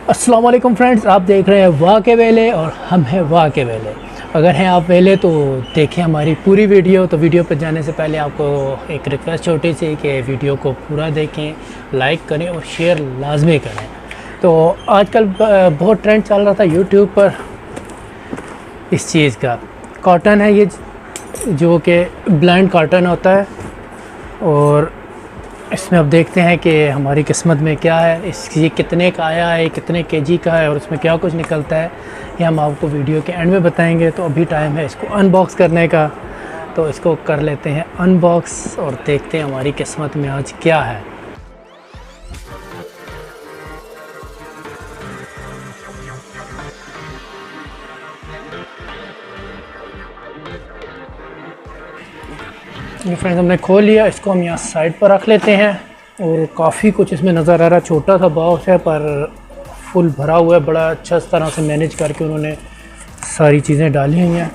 अस्सलाम वालेकुम फ्रेंड्स, आप देख रहे हैं वाह के वेले और हम हैं वाह के वेले। अगर हैं आप वेले तो देखें हमारी पूरी वीडियो। तो वीडियो पर जाने से पहले आपको एक रिक्वेस्ट छोटी सी कि वीडियो को पूरा देखें, लाइक करें और शेयर लाजमी करें। तो आजकल बहुत ट्रेंड चल रहा था यूट्यूब पर इस चीज़ का। कॉटन है ये, जो कि ब्लाइंड कॉटन होता है, और इसमें अब देखते हैं कि हमारी किस्मत में क्या है। ये कितने का आया है, कितने केजी का है और इसमें क्या कुछ निकलता है, ये हम आपको वीडियो के एंड में बताएंगे। तो अभी टाइम है इसको अनबॉक्स करने का, तो इसको कर लेते हैं अनबॉक्स और देखते हैं हमारी किस्मत में आज क्या है। फ्रेंड्स, हमने खोल लिया, इसको हम यहाँ साइड पर रख लेते हैं। और काफ़ी कुछ इसमें नज़र आ रहा है। छोटा सा बॉक्स है पर फुल भरा हुआ है, बड़ा अच्छा तरह से मैनेज करके उन्होंने सारी चीज़ें डाली हुई हैं।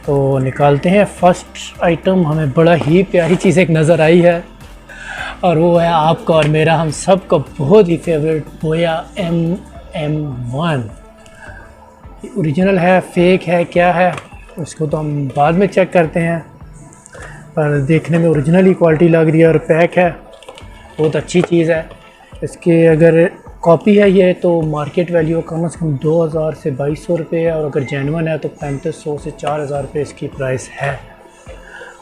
तो निकालते हैं। फर्स्ट आइटम हमें बड़ा ही प्यारी चीज़ एक नज़र आई है, और वो है आपका और मेरा, हम सब का बहुत ही फेवरेट बोया MM1। ओरिजिनल है, फेक है, क्या है उसको तो हम बाद में चेक करते हैं, पर देखने में ओरिजिनल ही क्वालिटी लग रही है। और पैक है, बहुत अच्छी चीज़ है। इसके अगर कॉपी है ये तो मार्केट वैल्यू कम से कम 2000 से 2200 रुपये है, और अगर जेन्युइन है तो 3500 से 4000 रुपये इसकी प्राइस है।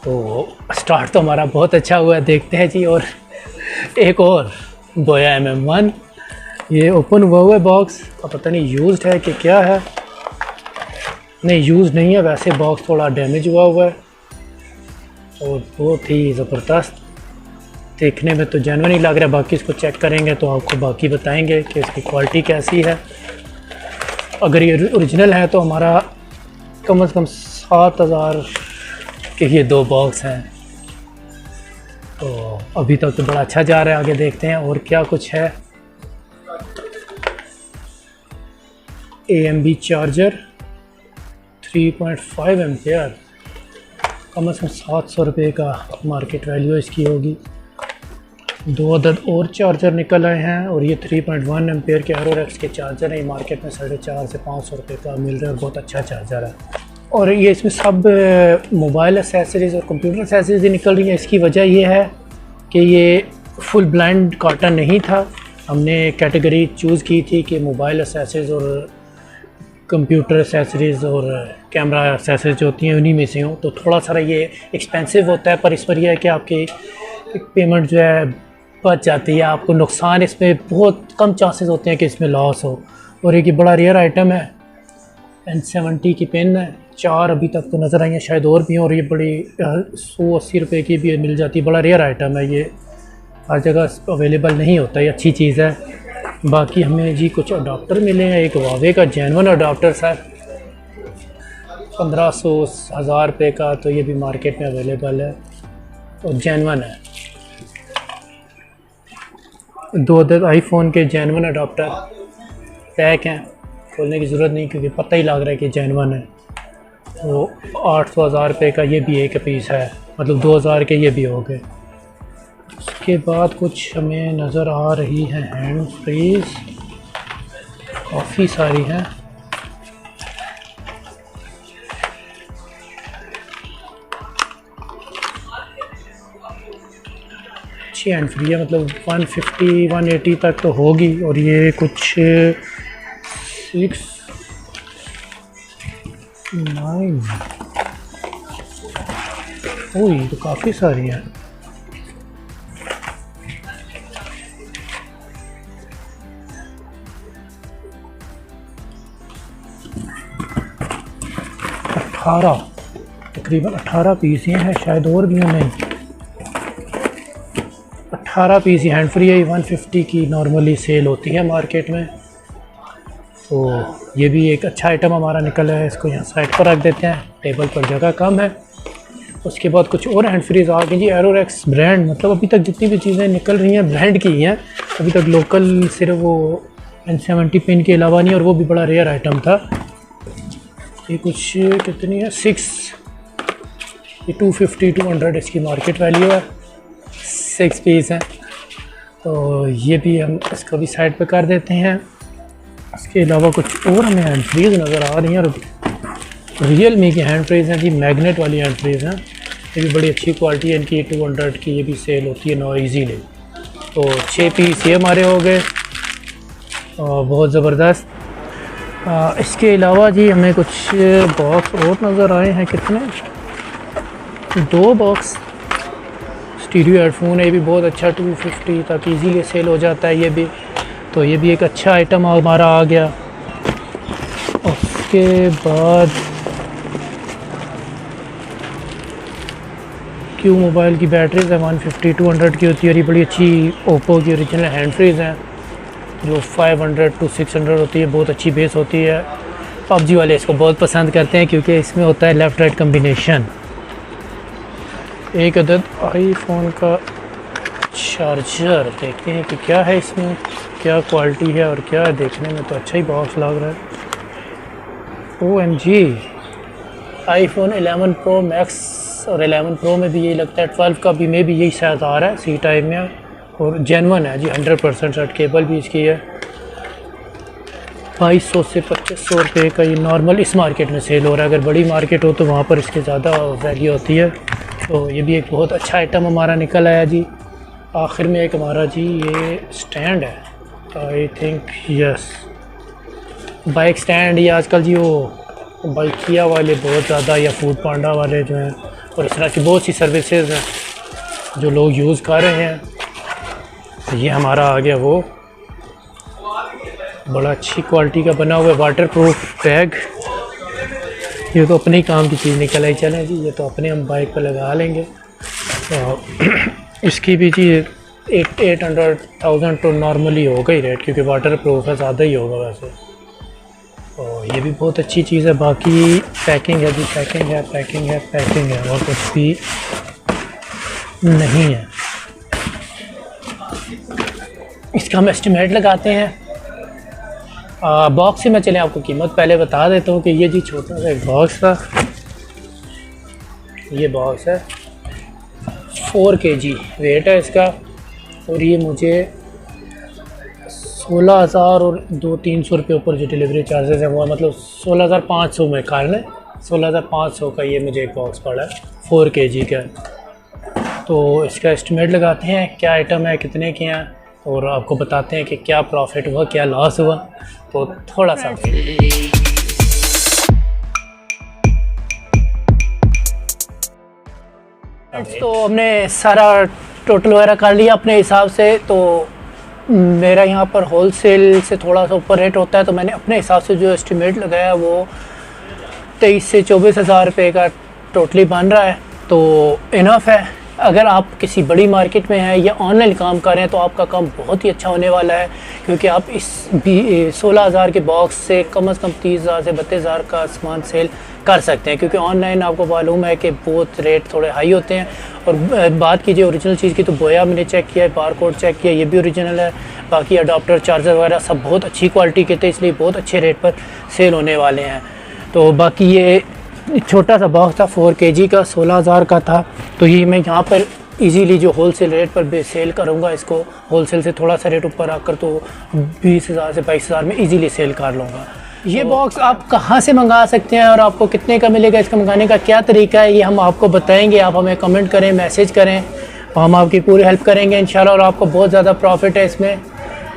तो स्टार्ट तो हमारा बहुत अच्छा हुआ है, देखते हैं जी। और एक और बोया MM1, ये ओपन हुआ है बॉक्स, पता नहीं यूज़्ड है कि क्या है। नहीं, यूज़ नहीं है, वैसे बॉक्स थोड़ा डैमेज हुआ है और बहुत ही ज़बरदस्त देखने में तो जेन्युइन ही लग रहा है। बाकी इसको चेक करेंगे तो आपको बाकी बताएंगे कि इसकी क्वालिटी कैसी है। अगर ये ओरिजिनल है तो हमारा कम से कम 7000 के ये 2 बॉक्स हैं। तो अभी तक तो बड़ा अच्छा जा रहा है, आगे देखते हैं और क्या कुछ है। AMB चार्जर 3.5 एम्पेयर, कम से कम 700 रुपये का मार्केट वैल्यू इसकी होगी। 2 अदद और चार्जर निकल आए हैं, और ये 3.1 एम्पेयर के एरोरेक्स के चार्जर हैं। ये मार्केट में 450 से 500 रुपये का मिल रहा है, और बहुत अच्छा चार्जर है। और ये इसमें सब मोबाइल एक्सेसरीज़ और कंप्यूटर एक्सेसरीज़ निकल रही हैं। इसकी वजह ये है कि ये फुल ब्लाइंड कॉटन नहीं था। हमने कैटेगरी चूज़ की थी कि मोबाइल एक्सेसरीज़ और कंप्यूटर एक्सेसरीज़ और कैमरा एक्सेसरीज जो होती हैं उन्हीं में से हो। तो थोड़ा सा ये एक्सपेंसिव होता है, पर इस पर यह है कि आपकी पेमेंट जो है बच जाती है। आपको नुकसान इसमें बहुत कम चांसेस होते हैं कि इसमें लॉस हो। और एक बड़ा रेयर आइटम है, N70 की पेन है। 4 अभी तक तो नज़र आई हैं, शायद और भी हैं। और ये बड़ी 180 रुपये की भी मिल जाती है। बड़ा रेयर आइटम है, ये हर जगह अवेलेबल नहीं होता, ये अच्छी चीज़ है। बाकी हमें जी कुछ अडाप्टर मिले हैं। एक वावे का जेन्युइन अडाप्टर सर 1500-1000 रुपये का, तो ये भी मार्केट में अवेलेबल है और जेन्युइन है। 2 अदद आईफोन के जेन्युइन अडाप्टर पैक हैं, खोलने की ज़रूरत नहीं क्योंकि पता ही लग रहा है कि जेन्युइन है। तो 800-1000 रुपये का ये भी एक पीस है, मतलब 2000 के ये भी हो गए। उसके बाद कुछ हमें नज़र आ रही है हैंड फ्रीज, काफ़ी सारी हैं। अच्छी हैंड फ्री है, मतलब 150-180 तक तो होगी। और ये कुछ 6, 9, ओह ये तो काफ़ी सारी हैं। तकरीबन 18 पीस ये हैं, शायद और भी नहीं, 18 पीस ही हैंड फ्री है। 150 की नॉर्मली सेल होती है मार्केट में। तो ये भी एक अच्छा आइटम हमारा निकल है। इसको यहाँ साइड पर रख देते हैं, टेबल पर जगह कम है। उसके बाद कुछ और हैंड फ्रीज आ गई जी, एरोरेक्स ब्रांड। मतलब अभी तक जितनी भी चीज़ें निकल रही हैं ब्रांड की ही हैं, अभी तक लोकल सिर्फ वो N70 पेन के अलावा नहीं, और वो भी बड़ा रेयर आइटम था। ये कुछ कितनी है, 6, ये 250-200 इसकी मार्केट वैल्यू है। 6 पीस हैं। तो ये भी हम इसको भी साइड पे कर देते हैं। इसके अलावा कुछ और हमें हैंड फ्रीज नज़र आ रही हैं और रियल मी की हैंड फ्रीज हैं जी, मैग्नेट वाली हैंड फ्रीज हैं। ये भी बड़ी अच्छी क्वालिटी है इनकी, 200 की ये भी सेल होती है नो ईजीली। तो 6 पीस ये हमारे हो गए, बहुत ज़बरदस्त। इसके अलावा जी हमें कुछ बॉक्स और नज़र आए हैं, कितने 2 बॉक्स। स्टीरियो हेडफोन है, ये भी बहुत अच्छा, 250 तक इजीली सेल हो जाता है ये भी। तो ये भी एक अच्छा आइटम हमारा आ गया। उसके बाद क्यू मोबाइल की बैटरीज है 150-200 की होती है और ये बड़ी अच्छी ओप्पो की ओरिजिनल हैंड फ्रीज हैं जो 500 to 600 होती है, बहुत अच्छी बेस होती है। पबजी वाले इसको बहुत पसंद करते हैं क्योंकि इसमें होता है लेफ़्ट राइट कम्बिनेशन। एक अदद आईफोन का चार्जर, देखते हैं कि क्या है इसमें, क्या क्वालिटी है और क्या है। देखने में तो अच्छा ही बॉक्स लग रहा है। OMG, आईफोन 11 प्रो मैक्स और 11 प्रो में भी यही लगता है, 12 का भी में भी यही साइज आ रहा है सी टाइप में और जेन्युइन है जी, 100% सेट। केबल भी इसकी है। 2200 से 2500 रुपये का ये नॉर्मल इस मार्केट में सेल हो रहा है। अगर बड़ी मार्केट हो तो वहाँ पर इसके ज़्यादा वैल्यू होती है। तो ये भी एक बहुत अच्छा आइटम हमारा निकल आया जी। आखिर में एक हमारा जी ये स्टैंड है, I think yes, bike stand. ये आजकल जी वो बाइकिया वाले बहुत ज़्यादा, या फूड पांडा वाले जो हैं, और इस तरह की बहुत सी सर्विसेज हैं जो लोग यूज़ कर रहे हैं। तो ये हमारा आ गया वो बड़ा अच्छी क्वालिटी का बना हुआ वाटर प्रूफ बैग। ये तो अपने ही काम की चीज़ निकल आई। चलें जी, ये तो अपने हम बाइक पर लगा लेंगे। तो इसकी भी जी 800,000 तो नॉर्मली होगा ही रेट, क्योंकि वाटर प्रूफ है, ज़्यादा ही होगा वैसे। और ये भी बहुत अच्छी चीज़ है। बाकी पैकिंग है जी, पैकिंग है, पैकिंग है, पैकिंग है, और कुछ भी नहीं है। इसका हम एस्टिमेट लगाते हैं। बॉक्स से मैं चले आपको कीमत पहले बता देता हूँ कि ये जी छोटा सा एक बॉक्स था। ये बॉक्स है 4 kg वेट है इसका, और ये मुझे 16,000 और 200-300 रुपये ऊपर जो डिलीवरी चार्जेस है वो, मतलब 16,500 में कार है, 16,500 का ये मुझे एक बॉक्स पड़ा है 4 kg का। तो इसका एस्टिमेट लगाते हैं क्या आइटम है, कितने के हैं, और आपको बताते हैं कि क्या प्रॉफिट हुआ, क्या लॉस हुआ। तो थोड़ा सा तो हमने सारा टोटल वगैरह कर लिया अपने हिसाब से। तो मेरा यहाँ पर होलसेल से थोड़ा सा ऊपर रेट होता है, तो मैंने अपने हिसाब से जो एस्टिमेट लगाया वो 23 से 24 हज़ार रुपये का टोटली बन रहा है। तो इनफ है। अगर आप किसी बड़ी मार्केट में हैं या ऑनलाइन काम कर रहे हैं तो आपका काम बहुत ही अच्छा होने वाला है, क्योंकि आप इस 16,000 के बॉक्स से कम 30,000 से 32,000 का सामान सेल कर सकते हैं। क्योंकि ऑनलाइन आपको मालूम है कि बहुत रेट थोड़े हाई होते हैं। और बात कीजिए ओरिजिनल चीज़ की, तो बोया मैंने चेक किया है, बारकोड चेक किया, ये भी ओरिजिनल है। बाकी अडाप्टर, चार्जर वगैरह सब बहुत अच्छी क्वालिटी के थे, इसलिए बहुत अच्छे रेट पर सेल होने वाले हैं। तो बाकी ये छोटा सा बॉक्स था 4 kg का, 16,000 का था। तो ये मैं यहाँ पर इजीली जो होलसेल रेट पर सेल करूँगा, इसको होलसेल से थोड़ा सा रेट ऊपर आकर तो 20,000 से 22,000 में इजीली सेल कर लूँगा। ये बॉक्स आप कहाँ से मंगा सकते हैं और आपको कितने का मिलेगा, इसका मंगाने का क्या तरीका है, ये हम आपको बताएंगे। आप हमें कमेंट करें, मैसेज करें, हम आपकी पूरी हेल्प करेंगे इंशाल्लाह। और आपको बहुत ज़्यादा प्रॉफिट है इसमें।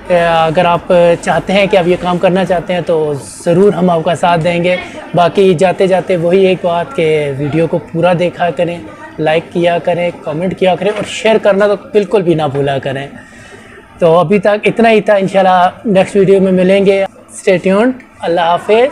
अगर आप चाहते हैं कि आप ये काम करना चाहते हैं तो ज़रूर हम आपका साथ देंगे। बाकी जाते जाते वही एक बात कि वीडियो को पूरा देखा करें, लाइक किया करें, कमेंट किया करें, और शेयर करना तो बिल्कुल भी ना भूला करें। तो अभी तक इतना ही था। इंशाल्लाह नेक्स्ट वीडियो में मिलेंगे। Stay tuned. अल्लाह हाफिज़।